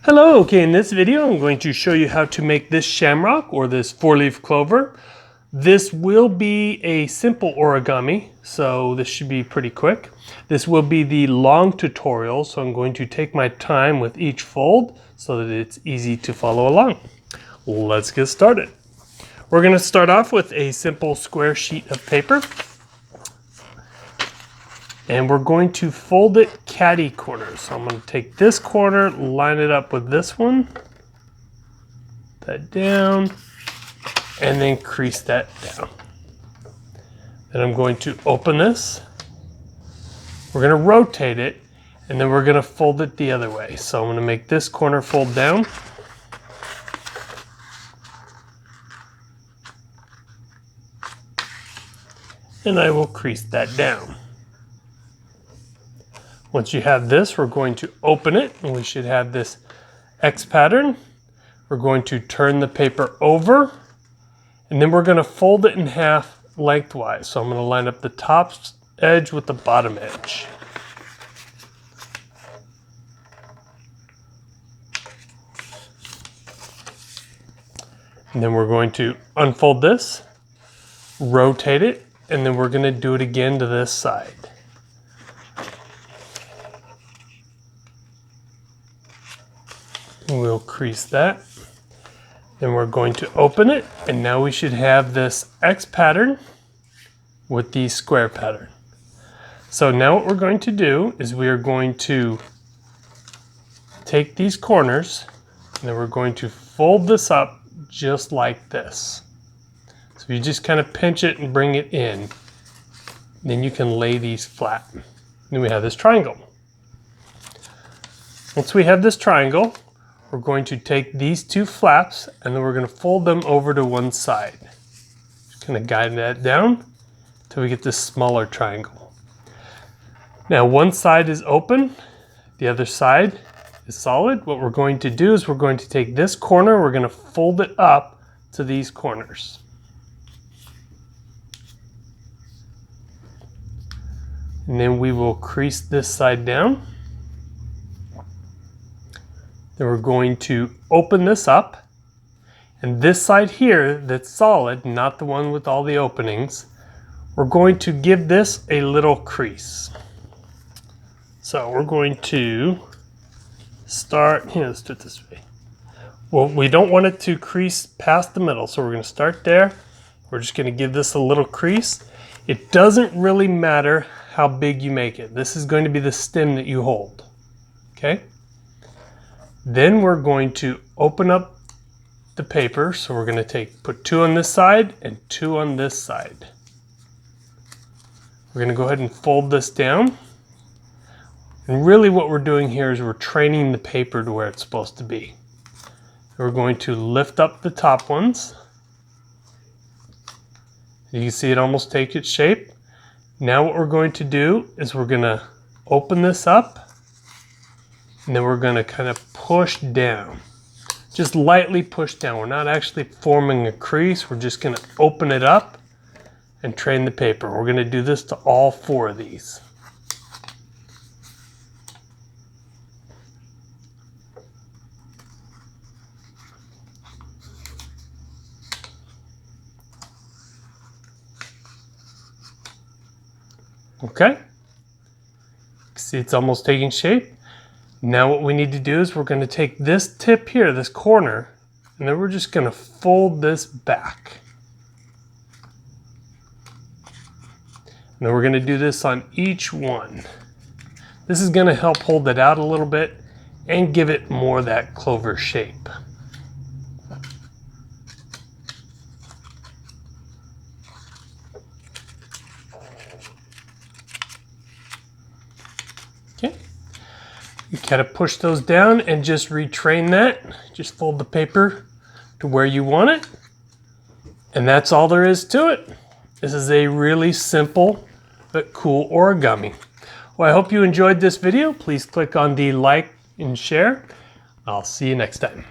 Hello, okay, in this video I'm going to show you how to make this shamrock or this 4-leaf clover. This will be a simple origami, so this should be pretty quick. This will be the long tutorial, so I'm going to take my time with each fold so that it's easy to follow along. Let's get started. We're going to start off with a simple square sheet of paper. And we're going to fold it catty corners. So I'm going to take this corner, line it up with this one, that down, and then crease that down. Then I'm going to open this. We're going to rotate it, and then we're going to fold it the other way. So I'm going to make this corner fold down. And I will crease that down. Once you have this, we're going to open it, and we should have this X pattern. We're going to turn the paper over, and then we're going to fold it in half lengthwise. So I'm going to line up the top edge with the bottom edge. And then we're going to unfold this, rotate it, and then we're going to do it again to this side. We'll crease that. Then we're going to open it, and now we should have this X pattern with the square pattern. So now what we're going to do is we are going to take these corners, and then we're going to fold this up just like this. So you just kind of pinch it and bring it in. Then you can lay these flat. Then we have this triangle. Once we have this triangle, we're going to take these two flaps and then we're going to fold them over to one side. Just kind of guide that down until we get this smaller triangle. Now one side is open, the other side is solid. What we're going to do is we're going to take this corner, we're going to fold it up to these corners. And then we will crease this side down. Then we're going to open this up, and this side here that's solid, not the one with all the openings, we're going to give this a little crease. So we're going to start, let's do it this way. Well, we don't want it to crease past the middle, so we're going to start there. We're just going to give this a little crease. It doesn't really matter how big you make it. This is going to be the stem that you hold, okay? Then we're going to open up the paper. So we're going to put two on this side and two on this side. We're going to go ahead and fold this down. And really what we're doing here is we're training the paper to where it's supposed to be. We're going to lift up the top ones. You can see it almost take its shape. Now what we're going to do is we're going to open this up. And then we're going to kind of push down, just lightly push down. We're not actually forming a crease. We're just going to open it up and train the paper. We're going to do this to all four of these. Okay. See, it's almost taking shape. Now what we need to do is we're going to take this tip here, this corner, and then we're just going to fold this back. And then we're going to do this on each one. This is going to help hold it out a little bit and give it more of that clover shape. Okay. You kind of push those down and just retrain that. Just fold the paper to where you want it. And that's all there is to it. This is a really simple but cool origami. Well, I hope you enjoyed this video. Please click on the like and share. I'll see you next time.